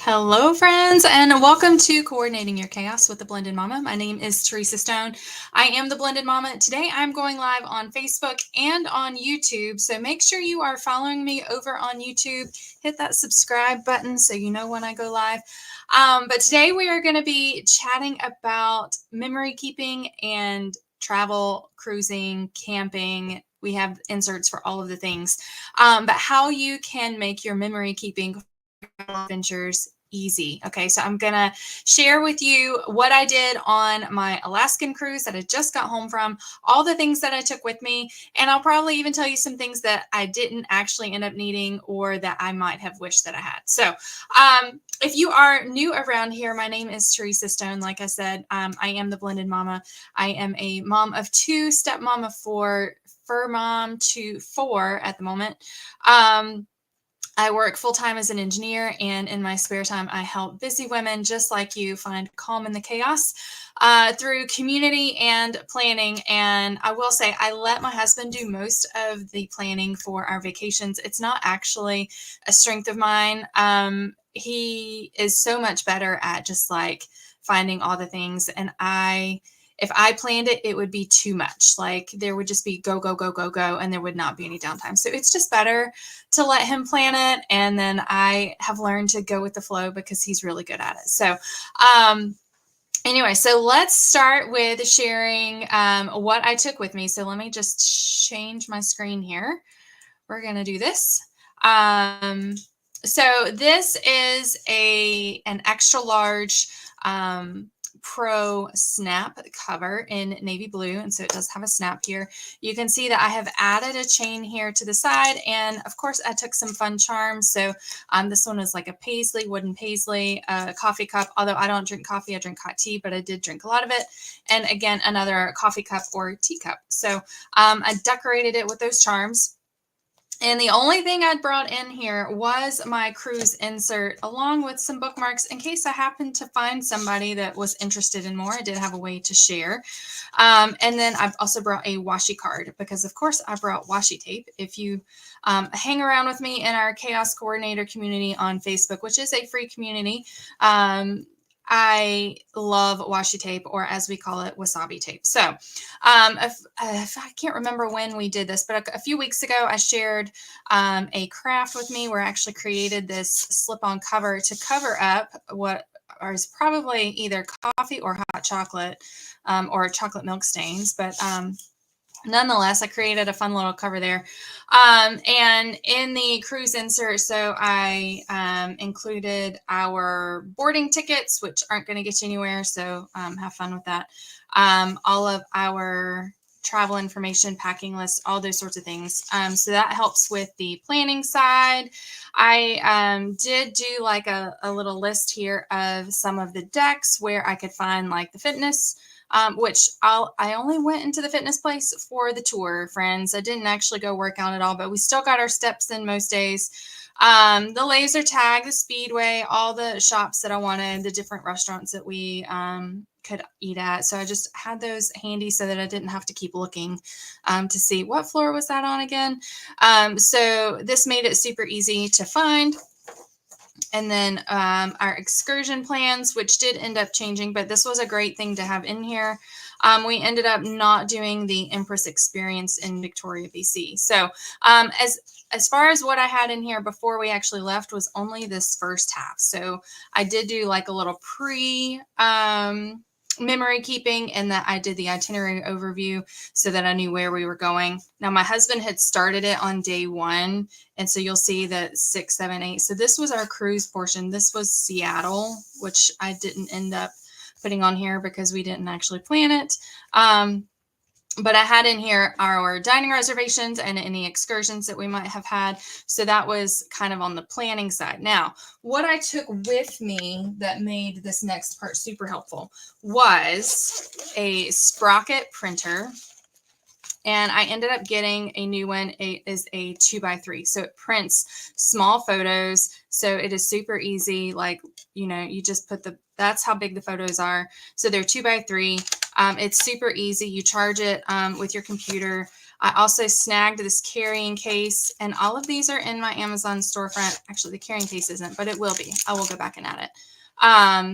Hello, friends, and welcome to Coordinating Your Chaos with the Blended Mama. My name is Teresa Stone. I am the Blended Mama. Today, I'm going live on Facebook and on YouTube, so make sure you are following me over on YouTube. Hit that subscribe button so you know when I go live. But today, we are going to be chatting about memory keeping and travel, cruising, camping. We have inserts for all of the things, but how you can make your memory keeping adventures easy. Okay, so I'm gonna share with you what I did on my Alaskan cruise that I just got home from, all the things that I took with me, and I'll probably even tell you some things that I didn't actually end up needing or that I might have wished that I had. So if you are new around here, my name is Teresa Stone. Like I said, I am the Blended Mama. I am a mom of two, stepmom of four, fur mom to four at the moment. I work full-time as an engineer, and in my spare time, I help busy women just like you find calm in the chaos through community and planning. And I will say, I let my husband do most of the planning for our vacations. It's not actually a strength of mine. He is so much better at just like finding all the things, and if I planned it, it would be too much. Like there would just be go, go, go, go, go, and there would not be any downtime. So it's just better to let him plan it. And then I have learned to go with the flow because he's really good at it. So anyway, so let's start with sharing what I took with me. So let me just change my screen here. We're going to do this. So this is an extra large Pro snap cover in navy blue, and so it does have a snap here. You can see that I have added a chain here to the side, and of course I took some fun charms. So this one is like a wooden paisley, coffee cup, although I don't drink coffee, I drink hot tea, but I did drink a lot of it. And again, another coffee cup or teacup. So I decorated it with those charms. And the only thing I'd brought in here was my cruise insert, along with some bookmarks in case I happened to find somebody that was interested in more. I did have a way to share. And then I've also brought a washi card because, of course, I brought washi tape. If you hang around with me in our Chaos Coordinator community on Facebook, which is a free community, I love washi tape, or as we call it, wasabi tape. So if I can't remember when we did this, but a few weeks ago, I shared a craft with me where I actually created this slip-on cover to cover up what is probably either coffee or hot chocolate or chocolate milk stains. But nonetheless, I created a fun little cover there. And in the cruise insert, so I included our boarding tickets, which aren't going to get you anywhere. So have fun with that. All of our travel information, packing list, all those sorts of things. So that helps with the planning side. I did do like a little list here of some of the decks where I could find like the fitness, which I only went into the fitness place for the tour, friends. I didn't actually go work out at all, but we still got our steps in most days. The laser tag, the speedway, all the shops that I wanted, the different restaurants that we could eat at. So I just had those handy so that I didn't have to keep looking to see what floor was that on again. So this made it super easy to find. And then our excursion plans, which did end up changing, but this was a great thing to have in here. We ended up not doing the Empress experience in Victoria, BC. So as far as what I had in here before we actually left was only this first half. So I did do like a little memory keeping, and that I did the itinerary overview so that I knew where we were going. Now my husband had started it on day one, and so you'll see that 6, 7, 8. So this was our cruise portion. This was Seattle, which I didn't end up putting on here because we didn't actually plan it. But I had in here our dining reservations and any excursions that we might have had. So that was kind of on the planning side. Now, what I took with me that made this next part super helpful was a Sprocket printer. And I ended up getting a new one. It is a 2x3. So it prints small photos. So it is super easy. Like, you just put that's how big the photos are. So they're 2x3. It's super easy. You charge it with your computer. I also snagged this carrying case, and all of these are in my Amazon storefront. Actually, the carrying case isn't, but it will be. I will go back and add it.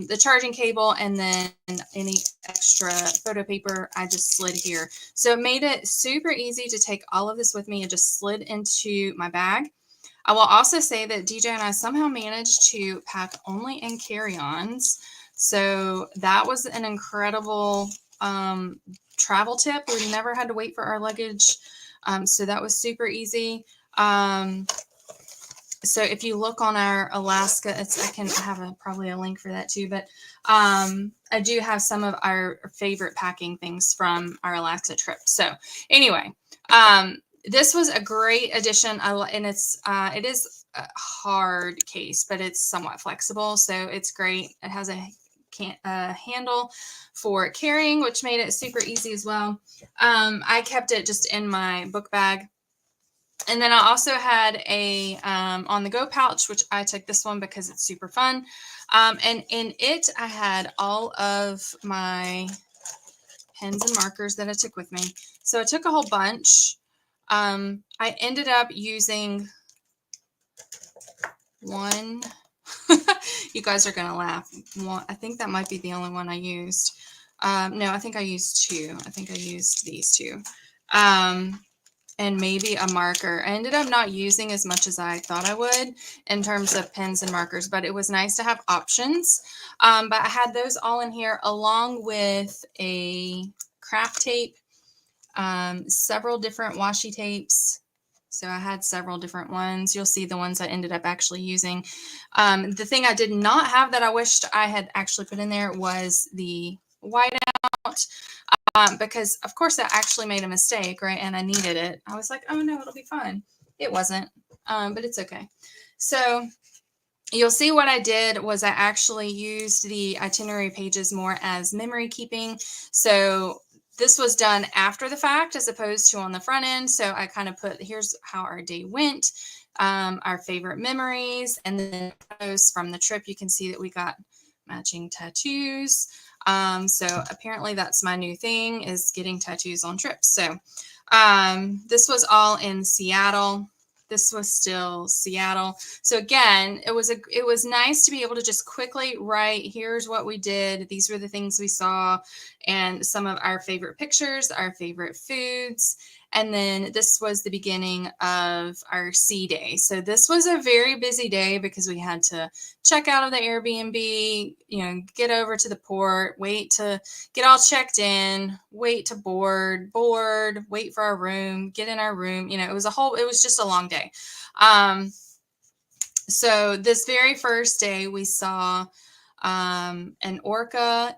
The charging cable, and then any extra photo paper I just slid here. So it made it super easy to take all of this with me and just slid into my bag. I will also say that DJ and I somehow managed to pack only in carry-ons. So that was an incredible travel tip. We never had to wait for our luggage. So that was super easy. So if you look on our Alaska, I have probably a link for that too, but I do have some of our favorite packing things from our Alaska trip. So anyway, this was a great addition, and it is a hard case, but it's somewhat flexible, so it's great. It has a handle for carrying, which made it super easy as well. I kept it just in my book bag. And then I also had a on-the-go pouch, which I took this one because it's super fun. And in it, I had all of my pens and markers that I took with me. So I took a whole bunch. I ended up using one. You guys are going to laugh. I think that might be the only one I used. No, I think I used two. I think I used these two. And maybe a marker. I ended up not using as much as I thought I would in terms of pens and markers, but it was nice to have options. But I had those all in here along with a craft tape, several different washi tapes. So I had several different ones. You'll see the ones I ended up actually using. The thing I did not have that I wished I had actually put in there was the whiteout. Because of course I actually made a mistake, right? And I needed it. I was like, oh no, it'll be fine. It wasn't, but it's okay. So you'll see what I did was I actually used the itinerary pages more as memory keeping. So this was done after the fact as opposed to on the front end. So I kind of put, here's how our day went, our favorite memories, and then photos from the trip. You can see that we got matching tattoos. So apparently that's my new thing, is getting tattoos on trips. So this was all in Seattle. This was still Seattle. So again, it was nice to be able to just quickly write, here's what we did. These were the things we saw, and some of our favorite pictures, our favorite foods. And then this was the beginning of our sea day. So this was a very busy day because we had to check out of the Airbnb, get over to the port, wait to get all checked in, wait to board, wait for our room, get in our room. It was just a long day. So this very first day we saw an orca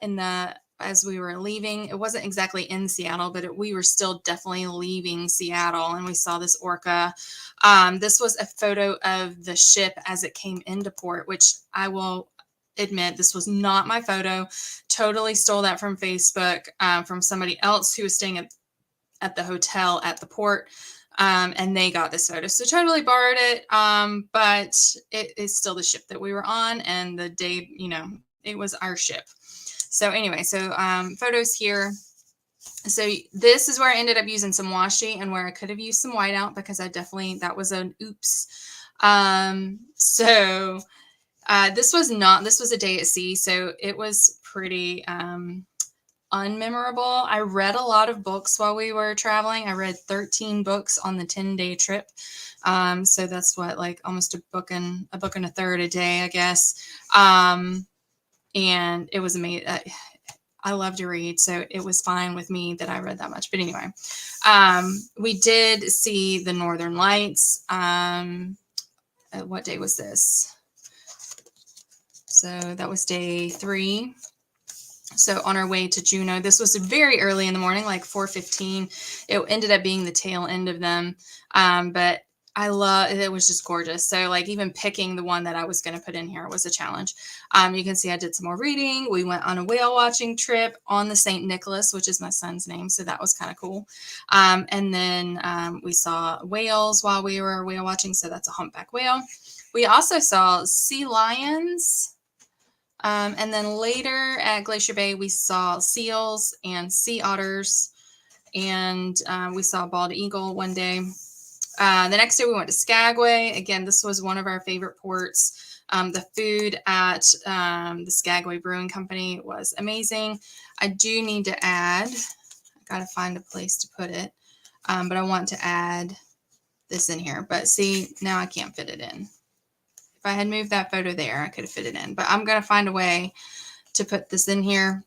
as we were leaving. It wasn't exactly in Seattle, but we were still definitely leaving Seattle, and we saw this orca. This was a photo of the ship as it came into port, which I will admit, this was not my photo. Totally stole that from Facebook, from somebody else who was staying at the hotel at the port. And they got this photo. So totally borrowed it. But it is still the ship that we were on, and the day, it was our ship. So anyway, photos here. So this is where I ended up using some washi, and where I could have used some whiteout, because that was an oops. This was a day at sea. So it was pretty, unmemorable. I read a lot of books while we were traveling. I read 13 books on the 10-day trip. So that's like almost a book and a third a day, I guess. And it was amazing. I love to read, so it was fine with me that I read that much. But anyway, we did see the Northern Lights. What day was this? So that was day 3. So on our way to Juneau, this was very early in the morning, like 4:15. It ended up being the tail end of them. But it was just gorgeous. So like even picking the one that I was going to put in here was a challenge. You can see I did some more reading. We went on a whale watching trip on the St. Nicholas, which is my son's name. So that was kind of cool. And then we saw whales while we were whale watching. So that's a humpback whale. We also saw sea lions. And then later at Glacier Bay, we saw seals and sea otters. and we saw a bald eagle one day. The next day we went to Skagway. Again, this was one of our favorite ports. The food at the Skagway Brewing Company was amazing. I do need to add, I got to find a place to put it, but I want to add this in here. But see, now I can't fit it in. If I had moved that photo there, I could have fit it in. But I'm going to find a way to put this in here.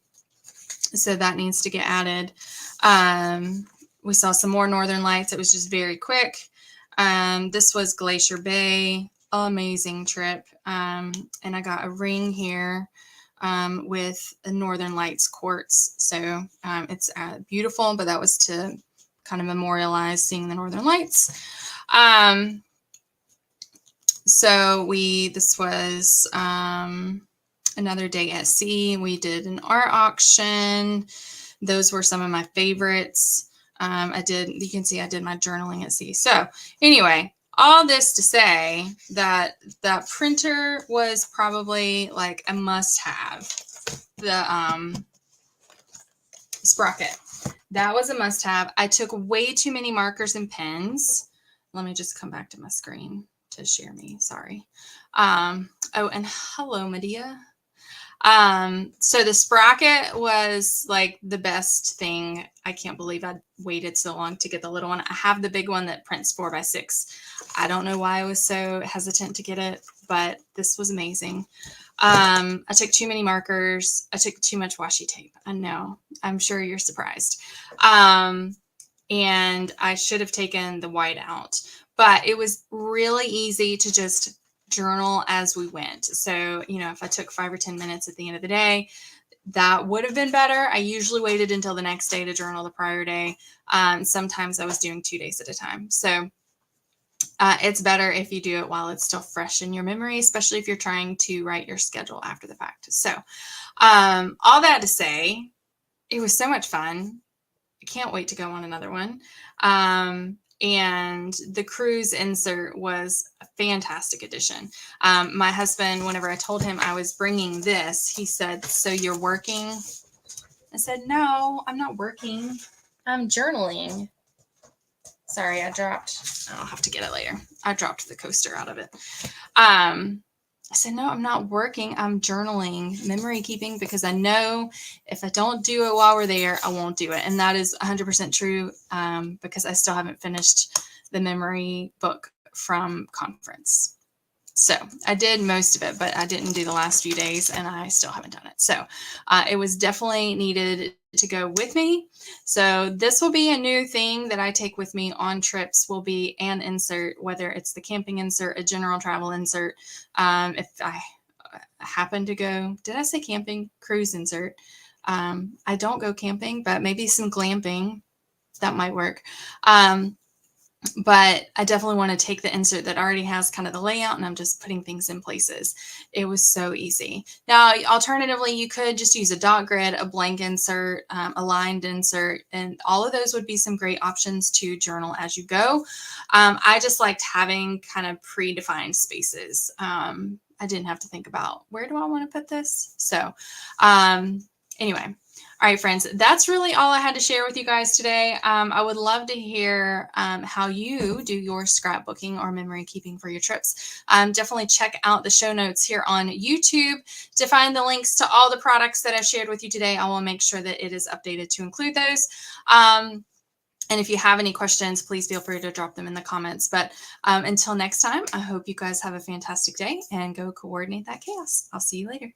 So that needs to get added. We saw some more Northern Lights. It was just very quick. This was Glacier Bay. Amazing trip. And I got a ring here with a Northern Lights quartz. So it's beautiful, but that was to kind of memorialize seeing the Northern Lights. So this was another day at sea. We did an art auction. Those were some of my favorites. You can see I did my journaling at sea. So anyway, all this to say that that printer was probably like a must-have. The Sprocket. That was a must-have. I took way too many markers and pens. Let me just come back to my screen to share me. Sorry. Oh, and hello, Medea. So the Sprocket was like the best thing. I can't believe I waited so long to get the little one. I have the big one that prints 4x6. I don't know why I was so hesitant to get it, but this was amazing. I took too many markers. I took too much washi tape. I know. I'm sure you're surprised. And I should have taken the white out, but it was really easy to just journal as we went. So, if I took 5 or 10 minutes at the end of the day, that would have been better. I usually waited until the next day to journal the prior day. Sometimes I was doing 2 days at a time. So it's better if you do it while it's still fresh in your memory, especially if you're trying to write your schedule after the fact. So all that to say, it was so much fun. I can't wait to go on another one. And the cruise insert was a fantastic addition. My husband, whenever I told him I was bringing this, he said, "So you're working?" I said, "No, I'm not working. I'm journaling." Sorry, I'll have to get it later. I dropped the coaster out of it. I said, "No, I'm not working. I'm journaling, memory keeping, because I know if I don't do it while we're there, I won't do it." And that is 100% true, because I still haven't finished the memory book from conference. So I did most of it, but I didn't do the last few days, and I still haven't done it. So it was definitely needed to go with me. So this will be a new thing that I take with me on trips, will be an insert, whether it's the camping insert, a general travel insert. If I happen to go, did I say camping? Cruise insert. I don't go camping, but maybe some glamping, that might work. But I definitely want to take the insert that already has kind of the layout, and I'm just putting things in places. It was so easy. Now, alternatively, you could just use a dot grid, a blank insert, a lined insert, and all of those would be some great options to journal as you go. I just liked having kind of predefined spaces. I didn't have to think about, where do I want to put this? So anyway. All right, friends, that's really all I had to share with you guys today. I would love to hear how you do your scrapbooking or memory keeping for your trips. Definitely check out the show notes here on YouTube to find the links to all the products that I've shared with you today. I will make sure that it is updated to include those. And if you have any questions, please feel free to drop them in the comments. But until next time, I hope you guys have a fantastic day and go coordinate that chaos. I'll see you later.